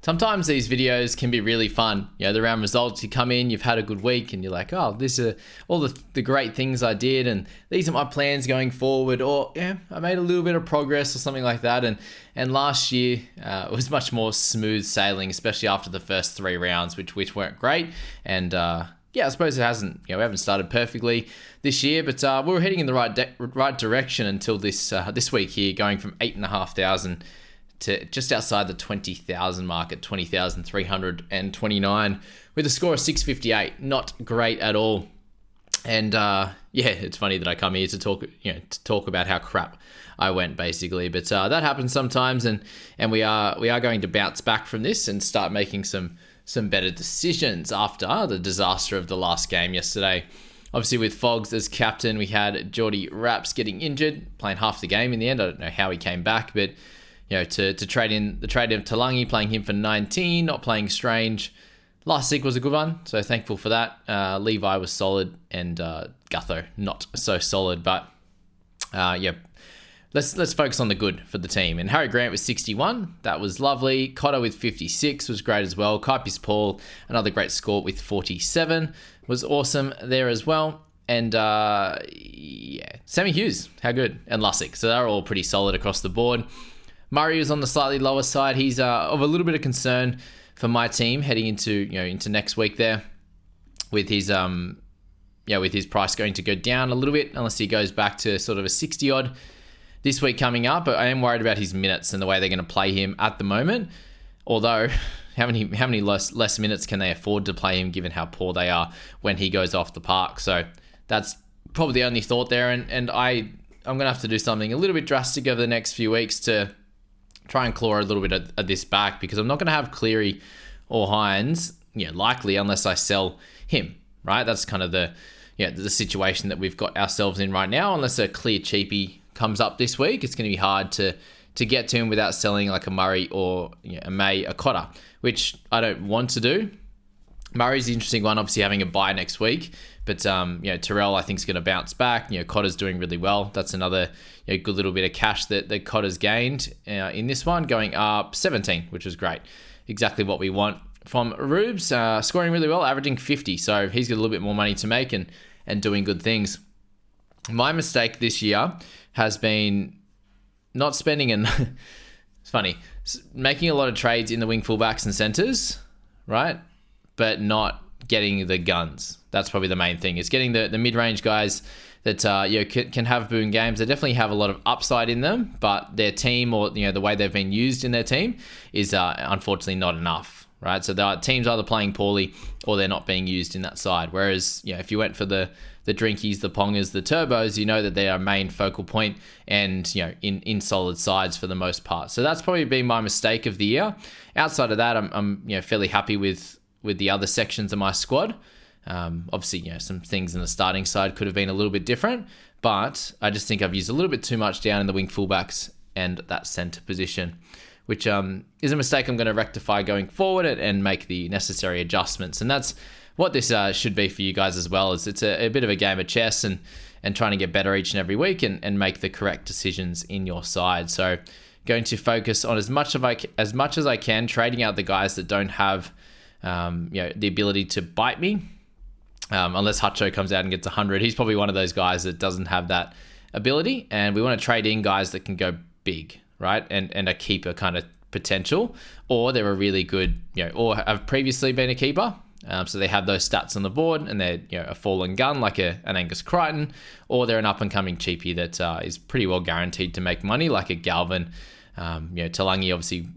Sometimes these videos can be really fun. The round results, you come in, you've had a good week and you're like, oh, this are all the great things I did and these are my plans going forward, or I made a little bit of progress or something like that. And last year it was much more smooth sailing, especially after the first 3 rounds, which weren't great. And I suppose it hasn't, we haven't started perfectly this year, but we were heading in the right direction until this week here, going from 8,500 to just outside the 20,000 mark at 20,329 with a score of 658. Not great at all. And it's funny that I come here to talk about how crap I went, basically. But that happens sometimes, and we are going to bounce back from this and start making some better decisions after the disaster of the last game yesterday. Obviously, with Fogs as captain, we had Geordie Raps getting injured, playing half the game in the end. I don't know how he came back, but to trade in of Talangi, playing him for 19, not playing Strange. Last week was a good one, so thankful for that. Levi was solid, and Gutho not so solid, but let's focus on the good for the team. And Harry Grant with 61, that was lovely. Cotter with 56 was great as well. Kaipis Paul, another great score with 47, was awesome there as well. And Sammy Hughes, how good, and Lussick. So they're all pretty solid across the board. Murray was on the slightly lower side. He's of a little bit of concern for my team heading into next week there, with his price going to go down a little bit unless he goes back to sort of a 60 odd this week coming up. But I am worried about his minutes and the way they're going to play him at the moment. Although, how many less minutes can they afford to play him given how poor they are when he goes off the park? So that's probably the only thought there. And I'm going to have to do something a little bit drastic over the next few weeks to try and claw a little bit of this back, because I'm not going to have Cleary or Hines, likely, unless I sell him, right? That's kind of the situation that we've got ourselves in right now. Unless a clear cheapie comes up this week, it's going to be hard to get to him without selling like a Murray or a May, a Cotter, which I don't want to do. Murray's the interesting one, obviously having a bye next week. But, Terrell, I think, is going to bounce back. Cotter's doing really well. That's another good little bit of cash that Cotter's gained in this one, going up 17, which is great. Exactly what we want from Rubes, scoring really well, averaging 50. So he's got a little bit more money to make and doing good things. My mistake this year has been not spending it's funny, making a lot of trades in the wing fullbacks and centres, right? But not getting the guns. That's probably the main thing. It's getting the mid-range guys that can have boom games. They definitely have a lot of upside in them, but their team, or the way they've been used in their team, is unfortunately not enough, right? So the team's either playing poorly or they're not being used in that side. Whereas if you went for the Drinkies, the Pongers, the Turbos, that they are main focal point and in solid sides for the most part. So that's probably been my mistake of the year. Outside of that, I'm fairly happy with the other sections of my squad. Obviously, some things in the starting side could have been a little bit different, but I just think I've used a little bit too much down in the wing fullbacks and that centre position, which is a mistake I'm going to rectify going forward and make the necessary adjustments. And that's what this should be for you guys as well. Is it's a bit of a game of chess and trying to get better each and every week and make the correct decisions in your side. So going to focus on as much as I can, trading out the guys that don't have the ability to bite me. Unless Hutcho comes out and gets 100. He's probably one of those guys that doesn't have that ability. And we want to trade in guys that can go big, right? And a keeper kind of potential. Or they're a really good, or have previously been a keeper. So they have those stats on the board and they're a fallen gun like an Angus Crichton. Or they're an up-and-coming cheapie that is pretty well guaranteed to make money like a Galvin. Talangi, obviously,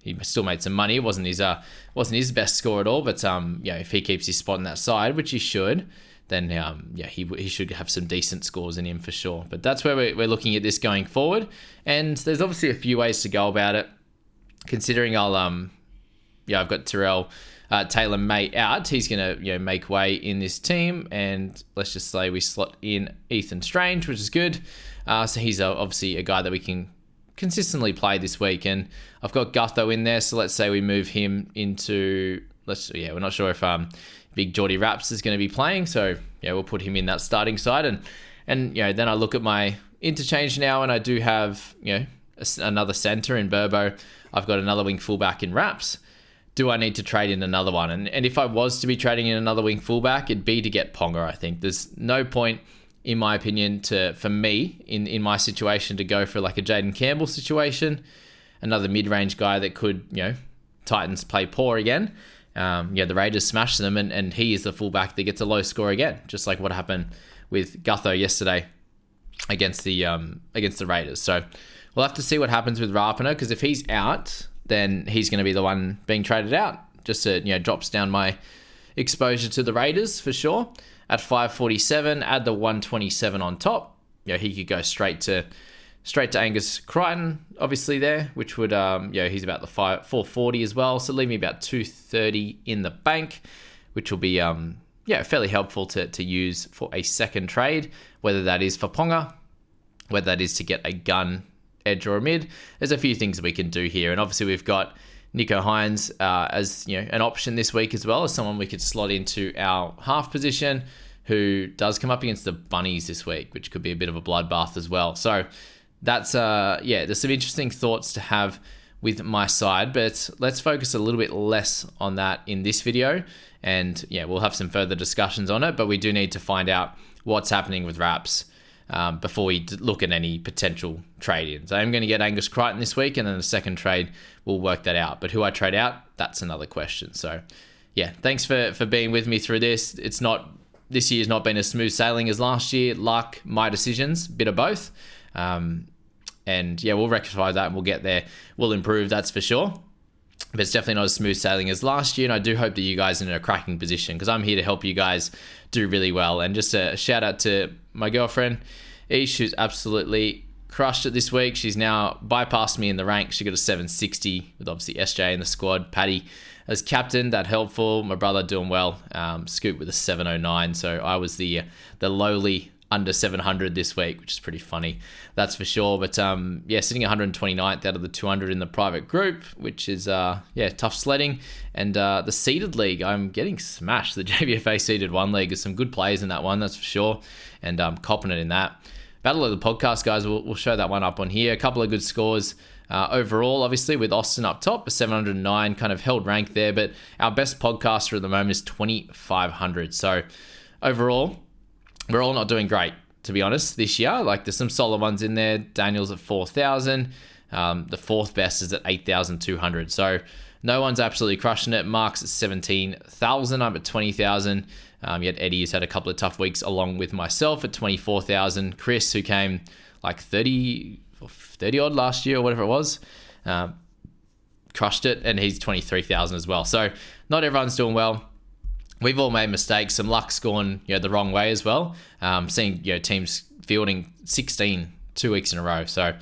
he still made some money. It wasn't his best score at all, but if he keeps his spot on that side, which he should, then he should have some decent scores in him for sure. But that's where we're looking at this going forward. And there's obviously a few ways to go about it. Considering I've got Terrell Taylor May out, he's gonna make way in this team, and let's just say we slot in Ethan Strange, which is good. So he's obviously a guy that we can consistently play this week, and I've got Gutho in there, so let's say we move him into we're not sure if Big Geordie Raps is going to be playing, so we'll put him in that starting side, and then I look at my interchange now, and I do have another centre in Burbo. I've got another wing fullback in Raps, do I need to trade in another one? And if I was to be trading in another wing fullback, it'd be to get Ponga, I think. There's no point, in my opinion, for me, in my situation, to go for like a Jaden Campbell situation, another mid-range guy that could, Titans play poor again. The Raiders smash them, and he is the fullback that gets a low score again, just like what happened with Gutho yesterday against the Raiders. So we'll have to see what happens with Rapana, because if he's out, then he's going to be the one being traded out. Just to, drops down my exposure to the Raiders for sure. At 547, add the 127 on top. He could go straight to Angus Crichton, obviously there, which would, he's about the 440 as well. So leave me about 230 in the bank, which will be, fairly helpful to use for a second trade, whether that is for Ponga, whether that is to get a gun, edge, or a mid. There's a few things that we can do here. And obviously we've got Nico Hines as an option this week, as well as someone we could slot into our half position, who does come up against the Bunnies this week, which could be a bit of a bloodbath as well. So that's there's some interesting thoughts to have with my side, but let's focus a little bit less on that in this video. And we'll have some further discussions on it, but we do need to find out what's happening with Raps before we look at any potential trade-ins. I'm going to get Angus Crichton this week, and then the second trade, we'll work that out. But who I trade out, that's another question. So, thanks for being with me through this. This year's not been as smooth sailing as last year. Luck, my decisions, bit of both. We'll rectify that and we'll get there. We'll improve, that's for sure. But it's definitely not as smooth sailing as last year, and I do hope that you guys are in a cracking position, because I'm here to help you guys do really well. And just a shout out to my girlfriend, Ish, who's absolutely crushed it this week. She's now bypassed me in the ranks. She got a 760 with obviously SJ in the squad. Paddy as captain, that helpful. My brother doing well. Scoop with a 709. So I was the lowly under 700 this week, which is pretty funny, that's for sure. But sitting 129th out of the 200 in the private group, which is tough sledding. And the seeded league, I'm getting smashed. The JBFA seeded 1 league, there's some good players in that one, that's for sure, and I'm copping it in that. Battle of the Podcast, guys, we'll show that one up on here. A couple of good scores overall, obviously, with Austin up top, a 709, kind of held rank there, but our best podcaster at the moment is 2,500. So overall, we're all not doing great, to be honest, this year. Like, there's some solid ones in there. Daniel's at 4,000. The fourth best is at 8,200. So no one's absolutely crushing it. Mark's at 17,000. I'm at 20,000. Yet Eddie has had a couple of tough weeks along with myself at 24,000. Chris, who came like 30 odd last year or whatever it was, crushed it, and he's 23,000 as well. So not everyone's doing well. We've all made mistakes. Some luck's gone the wrong way as well. Seeing teams fielding 16 2 weeks in a row. So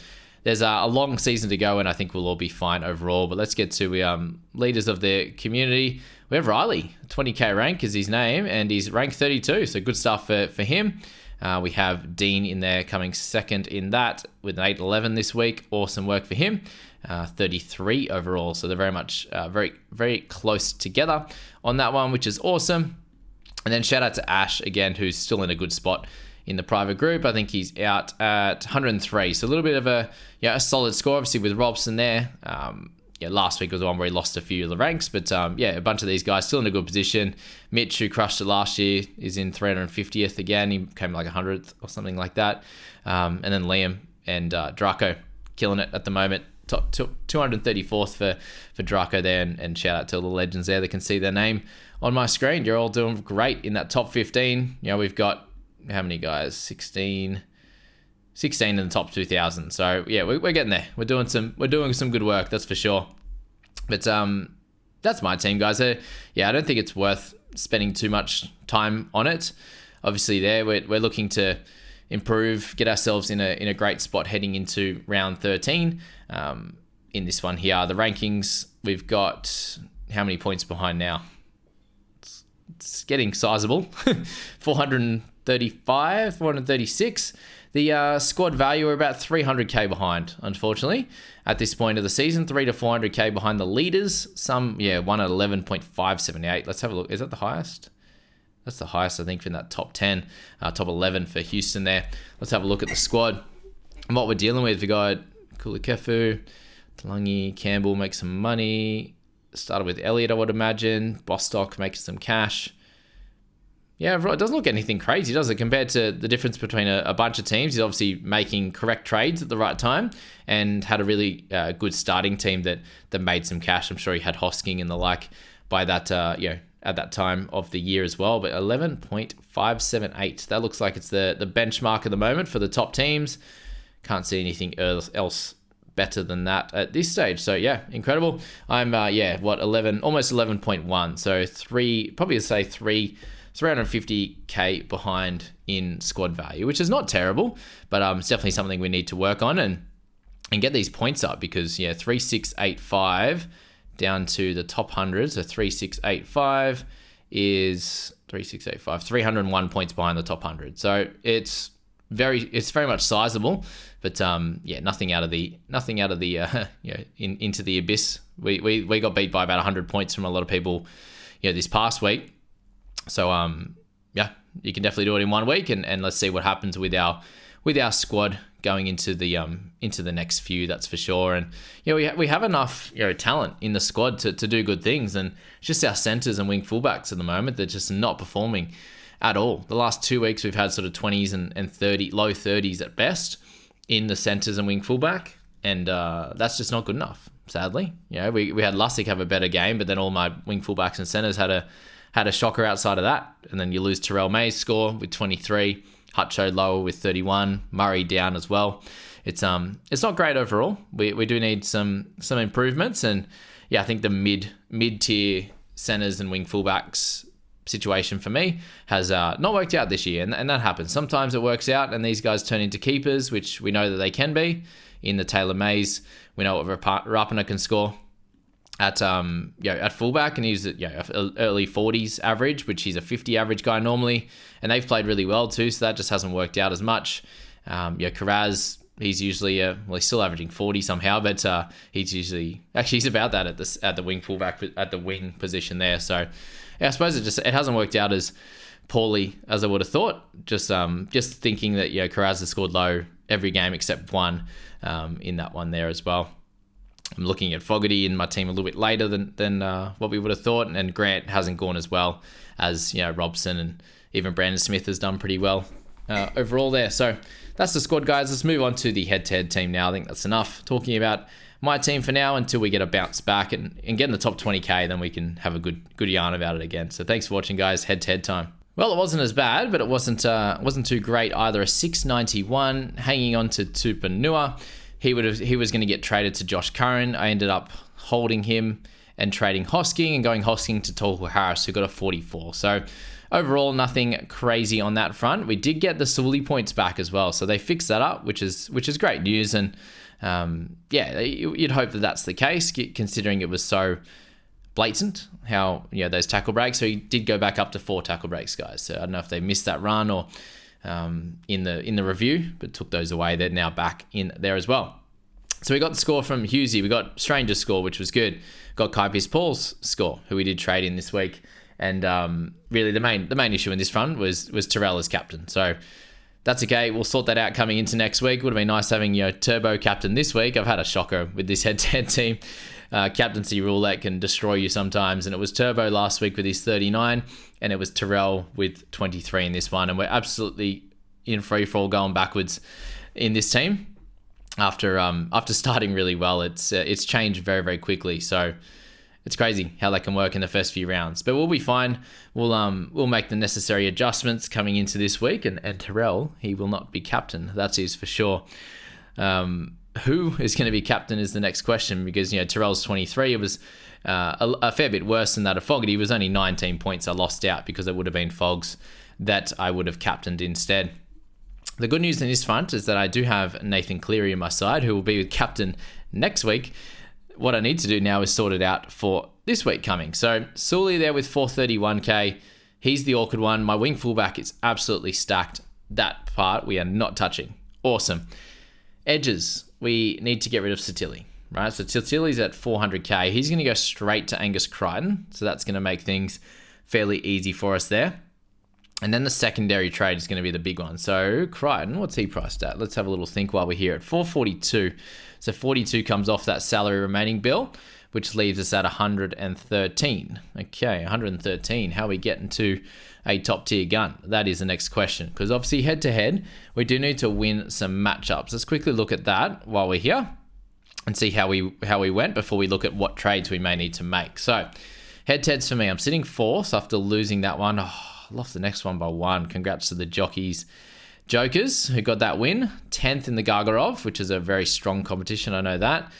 there's a long season to go, and I think we'll all be fine overall. But let's get to leaders of the community. We have Riley, 20k rank is his name, and he's rank 32. So good stuff for him. We have Dean in there coming second in that with an 811 this week. Awesome work for him. 33 overall. So they're very much very, very close together on that one, which is awesome. And then shout out to Ash again, who's still in a good spot in the private group. I think he's out at 103. So a little bit of a solid score, obviously, with Robson there. Last week was the one where he lost a few of the ranks, but a bunch of these guys still in a good position. Mitch, who crushed it last year, is in 350th again. He came like 100th or something like that. And then Liam and Draco killing it at the moment. Top 234th for Draco there, and shout out to all the legends there that can see their name on my screen. You're all doing great in that top 15. We've got how many guys? 16 in the top 2,000. So we're getting there. We're doing some good work, that's for sure. But that's my team, guys. I don't think it's worth spending too much time on it. Obviously, we're looking to improve, get ourselves in a great spot heading into round 13. In this one here, the rankings, we've got how many points behind now? It's getting sizable. 435, 436. The squad value, we're about 300k behind, unfortunately, at this point of the season. 3 to 400k behind the leaders. Some, one at 11.578. Let's have a look. Is that the highest? That's the highest, I think, from that top 10, top 11 for Houston there. Let's have a look at the squad and what we're dealing with. We got Kulakefu, Talangi, Campbell make some money. Started with Elliott, I would imagine. Bostock making some cash. Yeah, it doesn't look anything crazy, does it? Compared to the difference between a bunch of teams, he's obviously making correct trades at the right time and had a really good starting team that made some cash. I'm sure he had Hosking and the like by that, at that time of the year as well. But 11.578, that looks like it's the benchmark at the moment for the top teams. Can't see anything else better than that at this stage. So yeah, incredible. I'm 11, almost 11.1. So 350k behind in squad value, which is not terrible, but it's definitely something we need to work on and get these points up, because 3685 down to the top 100. So 3685 is 301 points behind the top 100. So it's very much sizable, but nothing out of the into the abyss. We got beat by about 100 points from a lot of people this past week. So you can definitely do it in 1 week, and let's see what happens with our squad going into the next few. That's for sure. And we have enough talent in the squad to do good things, and it's just our centers and wing fullbacks at the moment, they're just not performing at all. The last 2 weeks we've had sort of 20s and 30 low 30s at best in the centers and wing fullback, and that's just not good enough, sadly. We had Lussick have a better game, but then all my wing fullbacks and centers had a shocker outside of that. And then you lose Terrell May's score with 23, Hutcho lower with 31, Murray down as well. It's not great overall. We do need some improvements, and I think the mid-tier centers and wing fullbacks situation for me has not worked out this year, and that happens. Sometimes it works out and these guys turn into keepers, which we know that they can be. In the Taylor Mays, we know what Rapana can score at fullback, and he's at early 40s average, which he's a 50 average guy normally, and they've played really well too, so that just hasn't worked out as much. Karaz, he's usually he's still averaging 40 somehow, but he's about that at the wing fullback, at the wing position there. So I suppose it hasn't worked out as poorly as I would have thought. Just thinking that Karaz has scored low every game except one in that one there as well. I'm looking at Fogarty in my team a little bit later than what we would have thought, and Grant hasn't gone as well as Robson, and even Brandon Smith has done pretty well overall there. So that's the squad, guys. Let's move on to the head-to-head team now. I think that's enough talking about my team for now until we get a bounce back and get in the top 20k. Then we can have a good yarn about it again. So thanks for watching, guys. Head-to-head time. Well, it wasn't as bad, but it wasn't too great either. A 691 hanging on to Tupanua. He was going to get traded to Josh Curran. I ended up holding him and trading Hosking and going Hosking to Tohu Harris, who got a 44. So overall, nothing crazy on that front. We did get the Sully points back as well, so they fixed that up, which is great news. And you'd hope that that's the case, considering it was so blatant how those tackle breaks. So he did go back up to 4 tackle breaks, guys. So I don't know if they missed that run or in the review, but took those away. They're now back in there as well. So we got the score from Husey. We got Stranger's score, which was good. Got Kai Pearce-Paul's score, who we did trade in this week. And really the main issue in this front was Terrell as captain. So that's okay. We'll sort that out coming into next week. Would have been nice having Turbo captain this week. I've had a shocker with this head-to-head team. Captaincy roulette can destroy you sometimes, and it was Turbo last week with his 39, and it was Terrell with 23 in this one, and we're absolutely in free fall going backwards in this team after starting really well. It's changed very, very quickly, so it's crazy how that can work in the first few rounds, but we'll be fine. We'll make the necessary adjustments coming into this week, and Terrell, he will not be captain, that is for sure. Who is going to be captain is the next question, because Terrell's 23. It was a fair bit worse than that of Fogarty. It was only 19 points I lost out, because it would have been Fogs that I would have captained instead. The good news in this front is that I do have Nathan Cleary in my side, who will be with captain next week. What I need to do now is sort it out for this week coming. So Sully there with 431k. He's the awkward one. My wing fullback is absolutely stacked. That part we are not touching. Awesome. Edges. We need to get rid of Satili, right? So Satili's at 400k. He's going to go straight to Angus Crichton. So that's going to make things fairly easy for us there. And then the secondary trade is going to be the big one. So Crichton, what's he priced at? Let's have a little think while we're here at 442. So 42 comes off that salary remaining bill. which leaves us at 113. Okay, 113. How are we getting to a top tier gun? That is the next question, because obviously head to head, we do need to win some matchups. Let's quickly look at that while we're here and see how we went before we look at what trades we may need to make. So head to heads for me, I'm sitting 4th after losing that one. I lost the next one by 1. Congrats to the jockeys. Jokers, who got that win. 10th in the Gargarov, which is a very strong competition, I know that.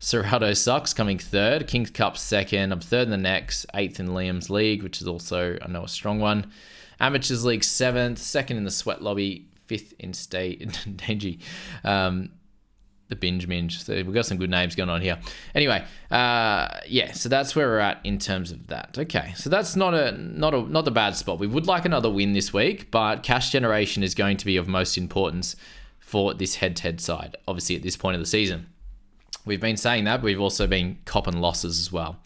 Serrato sucks, coming 3rd. King's Cup 2nd. I'm 3rd in the next. 8th in Liam's League, which is also, I know, a strong one. Amateurs League 7th. 2nd in the Sweat Lobby. 5th in State. Dangy. The Binge Minge. So we've got some good names going on here. Anyway, yeah, so that's where we're at in terms of that. Okay, so that's not a bad spot. We would like another win this week, but cash generation is going to be of most importance for this head-to-head side, obviously at this point of the season. We've been saying that, but we've also been copping losses as well.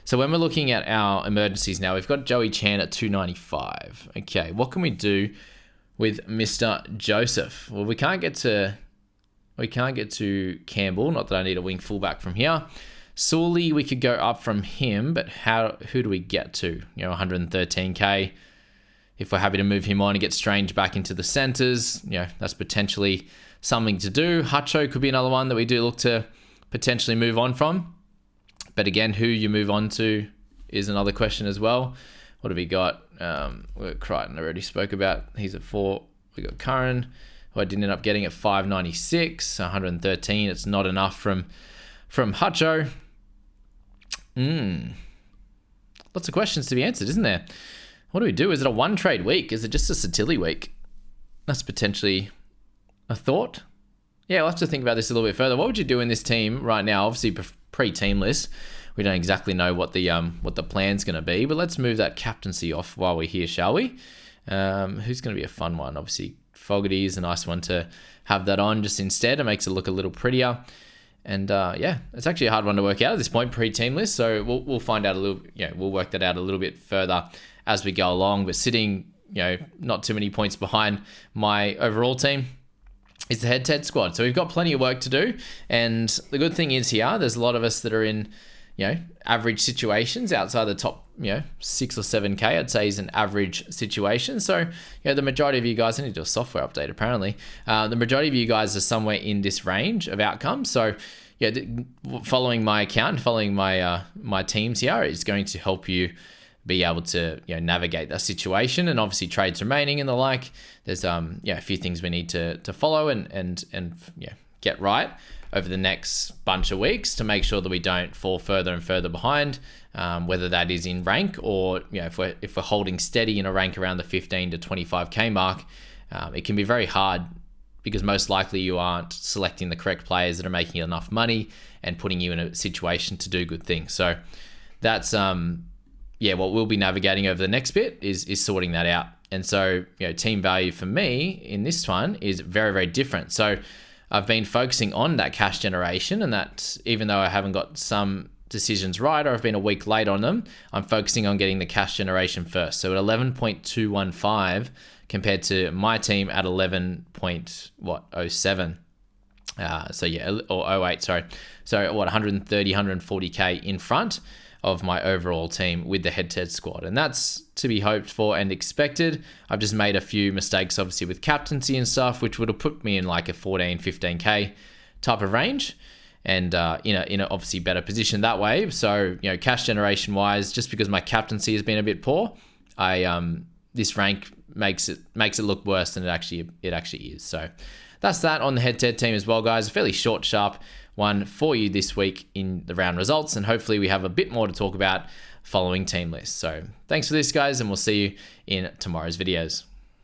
So when we're looking at our emergencies now, we've got Joey Chan at 295. Okay, what can we do with Mr. Joseph? Well, we can't get to Campbell, not that I need a wing fullback from here. Sully, we could go up from him, but who do we get to? 113k. If we're happy to move him on and get Strange back into the centres, that's potentially something to do. Hutcho could be another one that we do look to potentially move on from. But again, who you move on to is another question as well. What have we got? Crichton already spoke about. He's at 4. We got Curran, who I did end up getting at 596, 113. It's not enough from Hutcho. Lots of questions to be answered, isn't there? What do we do? Is it a one trade week? Is it just a Satilli week? That's potentially a thought. Yeah, we'll have to think about this a little bit further. What would you do in this team right now? Obviously, pre-team list, we don't exactly know what the plan's going to be, but let's move that captaincy off while we're here, shall we? Who's going to be a fun one? Obviously, Fogarty is a nice one to have that on just instead. It makes it look a little prettier. And yeah, it's actually a hard one to work out at this point, pre-team list. So we'll find out a little, we'll work that out a little bit further as we go along. But sitting, not too many points behind my overall team is the head-to-head squad. So we've got plenty of work to do. And the good thing is here, there's a lot of us that are in, average situations outside the top, 6 or 7K, I'd say is an average situation. So, the majority of you guys, I need to do a software update apparently. The majority of you guys are somewhere in this range of outcomes. So, following my account, following my teams here is going to help you be able to navigate that situation, and obviously trades remaining and the like. There's a few things we need to follow and get right over the next bunch of weeks to make sure that we don't fall further and further behind, whether that is in rank or if we're holding steady in a rank around the 15 to 25k mark. It can be very hard because most likely you aren't selecting the correct players that are making enough money and putting you in a situation to do good things. So that's what we'll be navigating over the next bit is sorting that out. And so, team value for me in this one is very, very different. So I've been focusing on that cash generation, and that even though I haven't got some decisions right or I've been a week late on them, I'm focusing on getting the cash generation first. So at 11.215 compared to my team at 11.07. Or 08, sorry. So 130, 140k in front of my overall team with the head-to-head squad. And that's to be hoped for and expected. I've just made a few mistakes, obviously, with captaincy and stuff, which would have put me in like a 14, 15k type of range and in a obviously better position that way. So, cash generation-wise, just because my captaincy has been a bit poor, this rank makes it look worse than it actually is. So that's that on the head-to-head team as well, guys. A fairly short, sharp one for you this week in the round results, and hopefully we have a bit more to talk about following team lists. So thanks for this, guys, and we'll see you in tomorrow's videos.